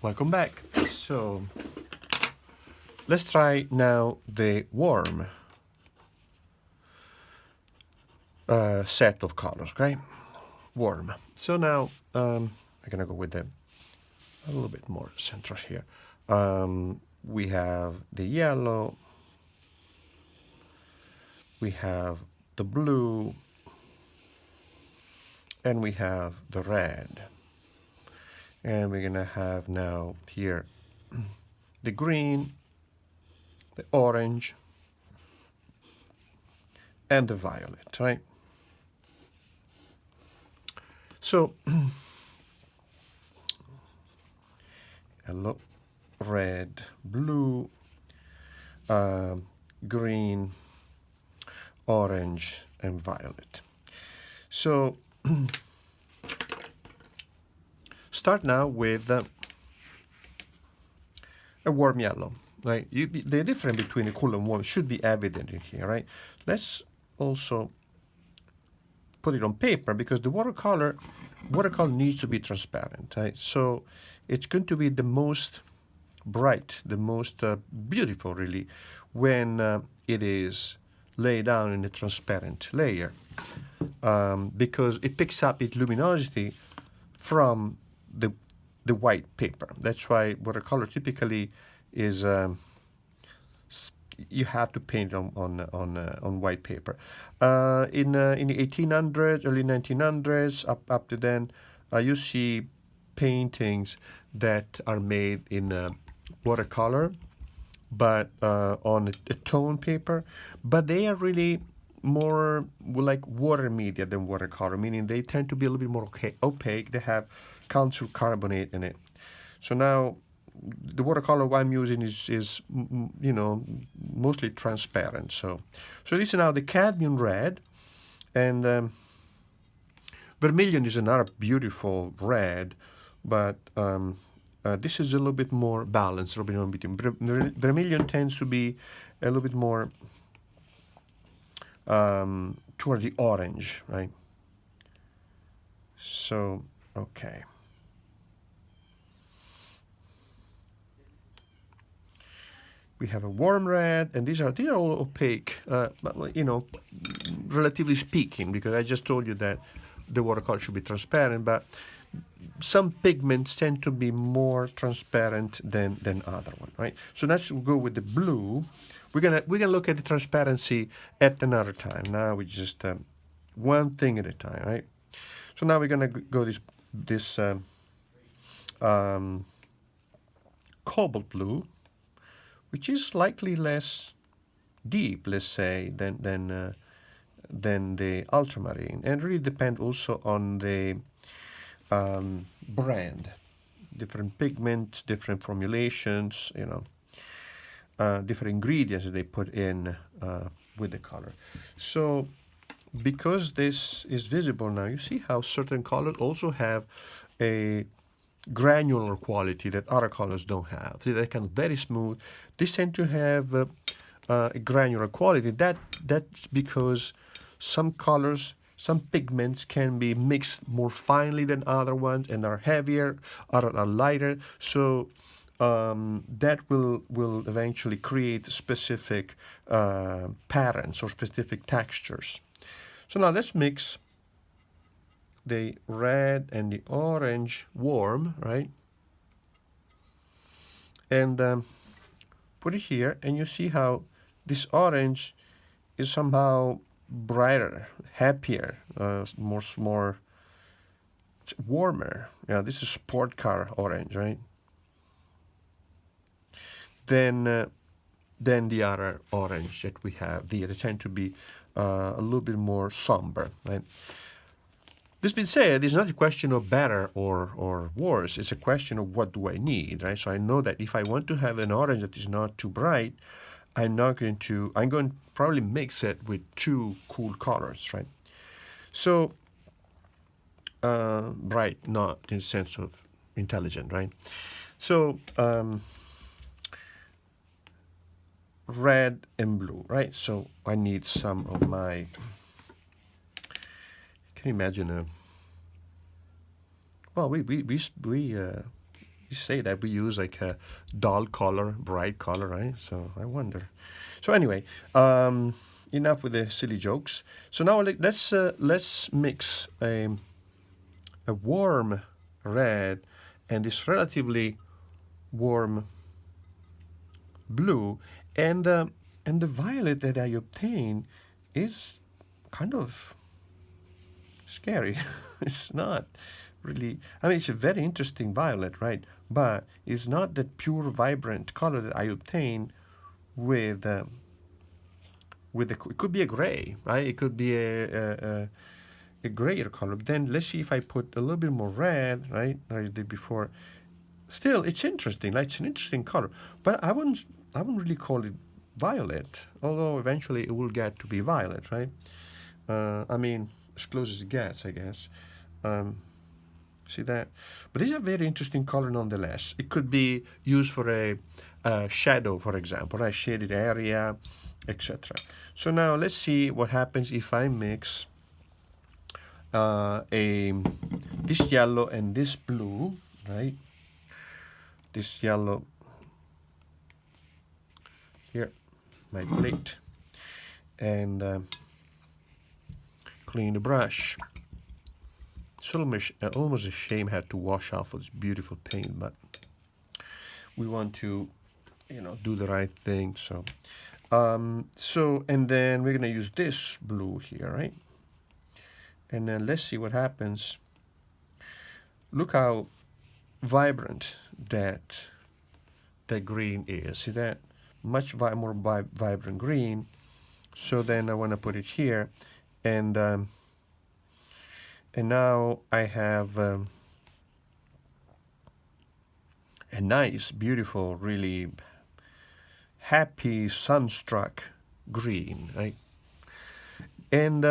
Welcome back. So let's try now the warm set of colors, okay? Warm. So now I'm gonna go with a little bit more central here. We have the yellow, we have the blue, and we have the red. And we're gonna have now here the green, the orange, and the violet, right? So yellow, red, blue, green, orange, and violet. So start now with a warm yellow, right? The difference between the cool and warm should be evident in here, right? Let's also put it on paper because the watercolor needs to be transparent, right? So it's going to be the most bright, the most beautiful, really, when it is laid down in a transparent layer, because it picks up its luminosity from the white paper. That's why watercolor typically is you have to paint on white paper. In the 1800s, early 1900s, up to then, you see paintings that are made in watercolor, but on a tone paper, but they are really more like water media than watercolor, meaning they tend to be a little bit more opaque. They have calcium carbonate in it. So now the watercolor I'm using is you know, mostly transparent. So this is now the cadmium red, and vermilion is another beautiful red, but this is a little bit more balanced, a little bit more between. Vermilion tends to be a little bit more toward the orange, right? So, okay. We have a warm red, and these are all opaque, but, you know, relatively speaking, because I just told you that the watercolor should be transparent, but some pigments tend to be more transparent than other one, right? So let's go with the blue. We're gonna look at the transparency at another time. Now we just one thing at a time, right? So now we're gonna go this cobalt blue, which is slightly less deep, let's say, than the ultramarine, and really depend also on the brand. Different pigments, different formulations, you know, different ingredients that they put in with the color. So because this is visible now, you see how certain colors also have a granular quality that other colors don't have. See, they're kind of very smooth. These tend to have a granular quality. That's because some colors, some pigments can be mixed more finely than other ones and are heavier, other are lighter. So that will eventually create specific patterns or specific textures. So now let's mix the red and the orange warm, right? And put it here, and you see how this orange is somehow brighter, happier, more warmer. Yeah, this is sport car orange, right? Then the other orange that we have. They tend to be a little bit more somber, right? This being said, it's not a question of better or worse. It's a question of what do I need, right? So I know that if I want to have an orange that is not too bright, I'm going to probably mix it with two cool colors, right? So bright, not in the sense of intelligent, right? So red and blue, right? So I need some of my. Can you imagine well, we say that we use like a dull color, bright color, right? So I wonder. So anyway, enough with the silly jokes. So now let's mix a warm red and this relatively warm blue, and the violet that I obtain is kind of scary. It's not really, I mean, it's a very interesting violet, right? But it's not that pure, vibrant color that I obtain with the, it could be a gray, right? It could be a grayer color. But then let's see if I put a little bit more red, right, like I did before. Still, it's interesting. Like, it's an interesting color, but I wouldn't really call it violet. Although eventually it will get to be violet, right? I mean, as close as it gets, I guess. See that? But it's a very interesting color nonetheless. It could be used for a shadow, for example, a shaded area, etc. So now let's see what happens if I mix this yellow and this blue, right? This yellow here, my plate, and clean the brush. It's almost a shame I had to wash off this beautiful paint, but we want to, do the right thing. So, and then we're gonna use this blue here, right? And then let's see what happens. Look how vibrant that green is. See that? Much more vibrant green. So then I want to put it here, and now I have a nice, beautiful, really happy, sunstruck green, right? And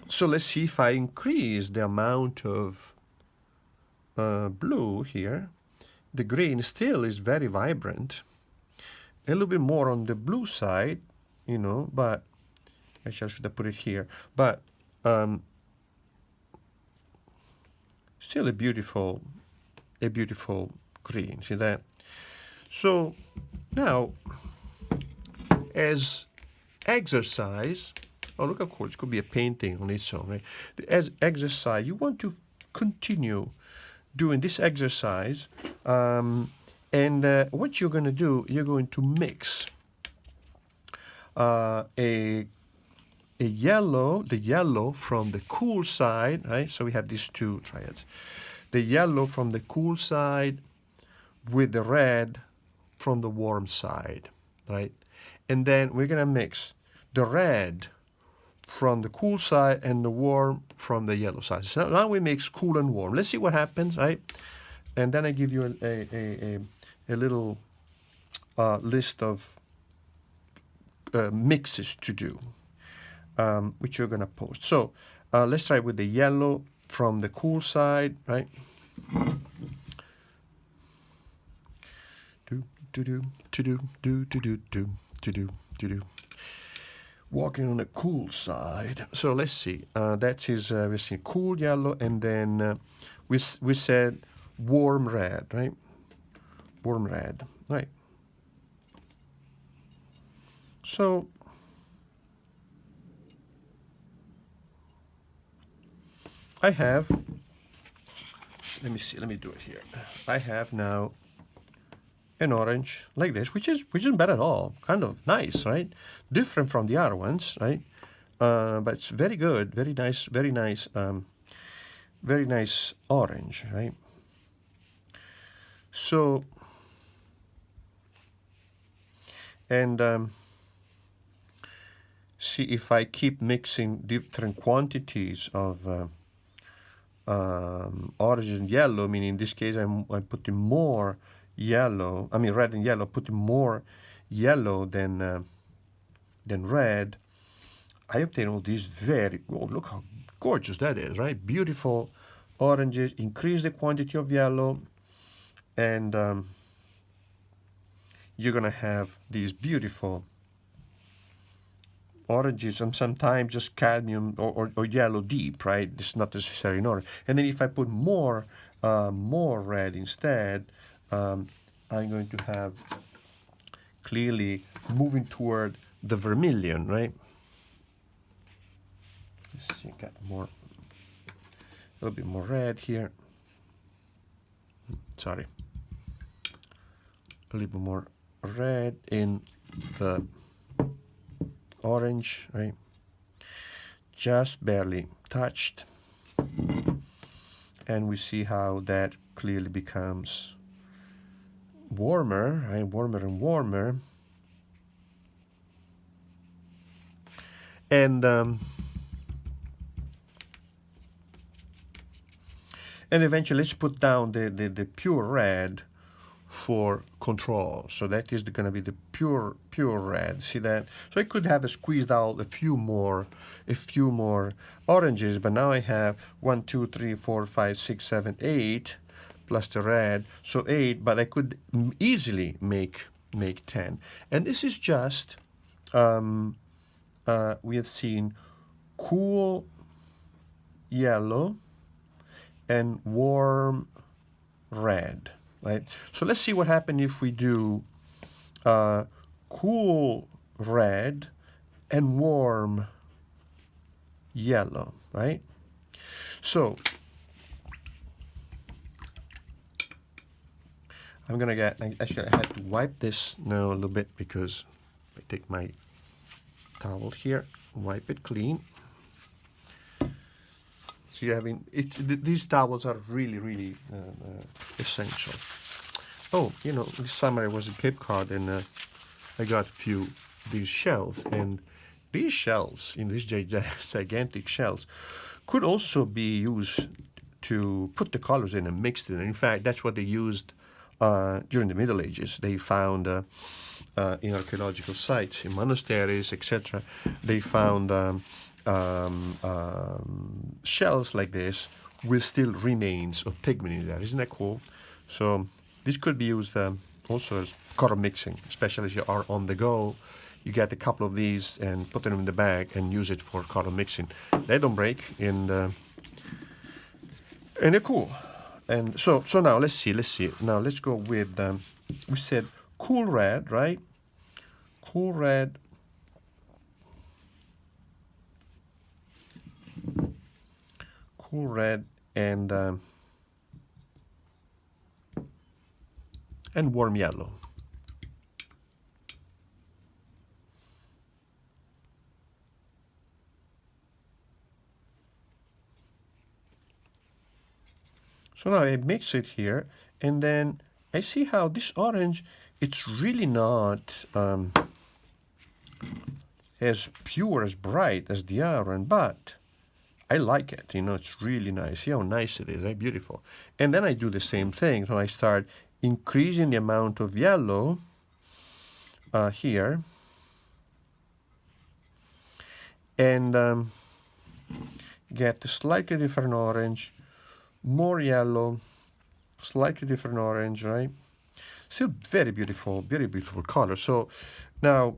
so let's see if I increase the amount of blue here. The green still is very vibrant. A little bit more on the blue side, but actually I should have put it here. But still a beautiful green. See that? So now, as exercise, oh look how cool! It could be a painting on its own, right? As exercise, you want to continue doing this exercise, and what you're going to do, you're going to mix the yellow from the cool side, right? So we have these two triads. The yellow from the cool side with the red from the warm side, right? And then we're going to mix the red from the cool side and the warm from the yellow side. So now we mix cool and warm. Let's see what happens, right? And then I give you a little list of mixes to do, which you're going to post. So let's try with the yellow from the cool side, right? Walking on the cool side. So let's see. That is, we see cool yellow, and then we said warm red, right? Warm red, right? So I have, let me see, let me do it here. I have now an orange like this, which isn't bad at all. Kind of nice, right? Different from the other ones, right? But it's very good, very nice, very nice orange, right? So, and see if I keep mixing different quantities of orange and yellow, meaning in this case I'm putting more yellow, I mean red and yellow, putting more yellow than red, I obtain all these look how gorgeous that is, right? Beautiful oranges, increase the quantity of yellow, and you're gonna have these beautiful oranges, and sometimes just cadmium or yellow deep, right? It's not necessarily in orange. And then if I put more red instead, I'm going to have clearly moving toward the vermilion, right? Let's see, got more, a little bit more red here. Sorry. A little bit more red in the orange, right? Just barely touched. And we see how that clearly becomes warmer, right? Warmer and warmer. And eventually let's put down the pure red for control. So that is going to be the pure red. See that? So I could have squeezed out a few more oranges, but now I have 1, 2, 3, 4, 5, 6, 7, 8 plus the red. So 8, but I could easily make 10. And this is just we have seen cool yellow and warm red, right? So let's see what happens if we do cool red and warm yellow, right? So I'm gonna get, actually I had to wipe this now a little bit because I take my towel here, wipe it clean. So you're having these towels are really essential. Oh, you know, this summer I was in Cape Cod and I got a few these shells, and these shells, in these gigantic shells, could also be used to put the colors in and mix it. In fact, that's what they used during the Middle Ages. They found in archaeological sites, in monasteries, etc. They found shells like this with still remains of pigment in there. Isn't that cool? So this could be used also as color mixing, especially if you are on the go. You get a couple of these and put them in the bag and use it for color mixing. They don't break, and they're cool. And so now let's see. Now let's go with we said cool red, right? Cool red. Cool red and warm yellow. So now I mix it here, and then I see how this orange, it's really not as pure, as bright as the other one, but I like it. You know, it's really nice. See how nice it is, right? Beautiful. And then I do the same thing. So I start increasing the amount of yellow here, and get a slightly different orange, more yellow, slightly different orange, right? Still very beautiful color. So now,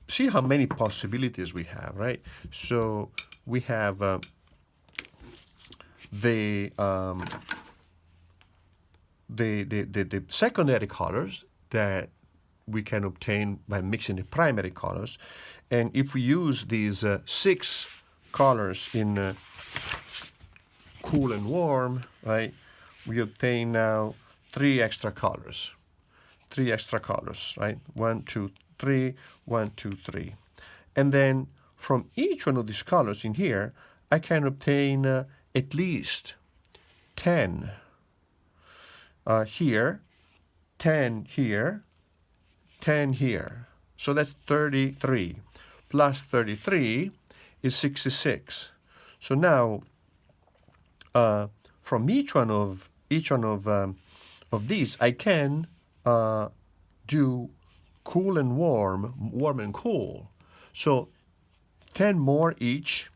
see how many possibilities we have, right? So we have the secondary colors that we can obtain by mixing the primary colors. And if we use these 6 colors in cool and warm, right, we obtain now 3 extra colors. 3 extra colors, right? 1, 2, 3, 1, 2, 3. And then from each one of these colors in here, I can obtain at least 10 here, 10 here, 10 here. So that's 33. Plus 33 is 66. So now, from each one of these, I can do cool and warm, warm and cool. So 10 more each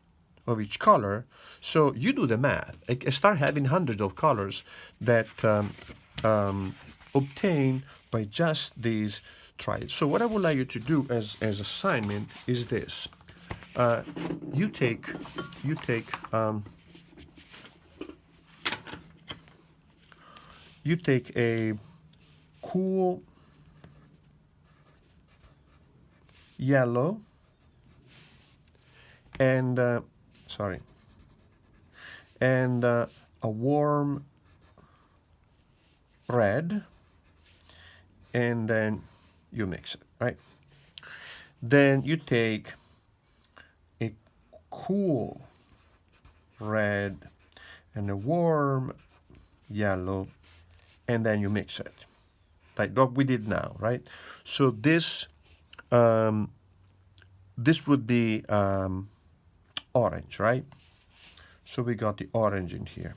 of each color. So you do the math. I start having hundreds of colors that obtain by just these trials. So what I would like you to do as assignment is this. You take you take a cool yellow and a warm red, and then you mix it, right? Then you take a cool red and a warm yellow, and then you mix it, like what we did now, right? So this this would be orange, right? So we got the orange in here,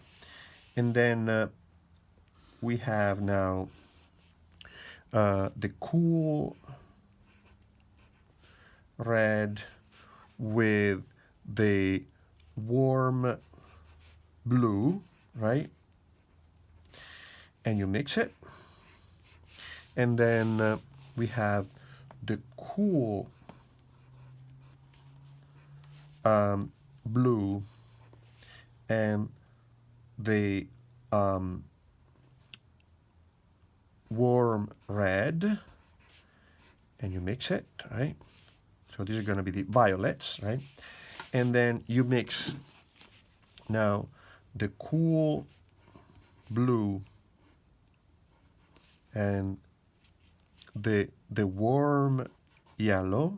and then we have now the cool red with the warm blue, right? And you mix it, and then we have the cool blue and the warm red, and you mix it, right? So these are going to be the violets, right? And then you mix now the cool blue and the warm yellow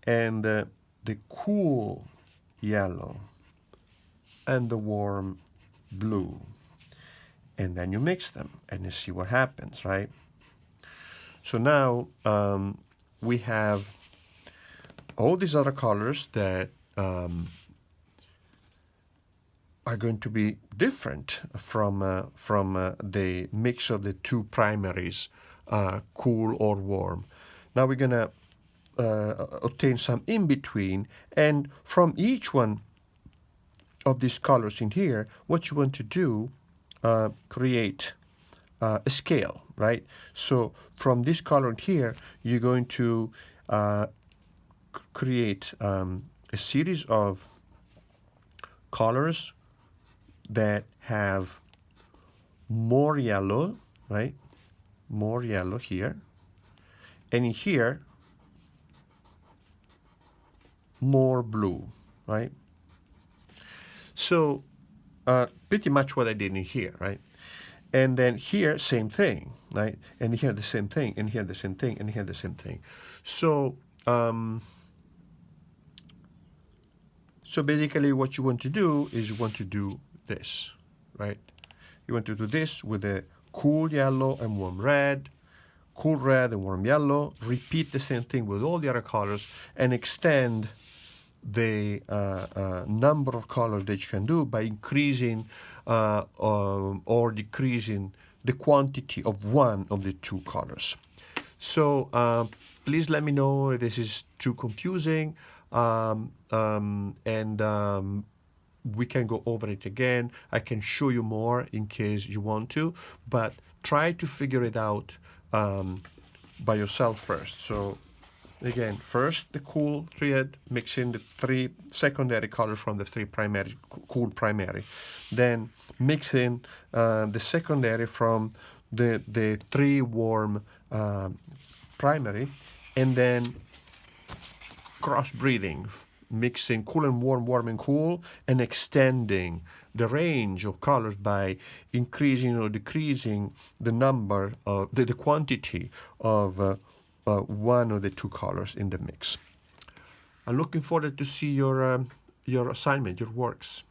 and the cool yellow and the warm blue, and then you mix them and you see what happens, right? So now we have all these other colors that are going to be different from the mix of the two primaries, cool or warm. Now we're going to obtain some in between, and from each one of these colors in here, what you want to do, create a scale, right? So from this color here, you're going to create a series of colors that have more yellow, right? More yellow here. And in here, more blue, right? So pretty much what I did in here, right? And then here, same thing, right? And here the same thing, and here the same thing, and here the same thing. So so basically what you want to do is you want to do this, right? You want to do this with a cool yellow and warm red, cool red and warm yellow. Repeat the same thing with all the other colors and extend the number of colors that you can do by increasing or decreasing the quantity of one of the two colors. So please let me know if this is too confusing, and we can go over it again. I can show you more in case you want to, but try to figure it out by yourself first. So again, first the cool triad, mixing the three secondary colors from the three primary, cool primary. Then mixing the secondary from the three warm primary, and then crossbreeding, mixing cool and warm, warm and cool, and extending the range of colors by increasing or decreasing the number of the quantity of one of the two colors in the mix. I'm looking forward to see your assignment, your works.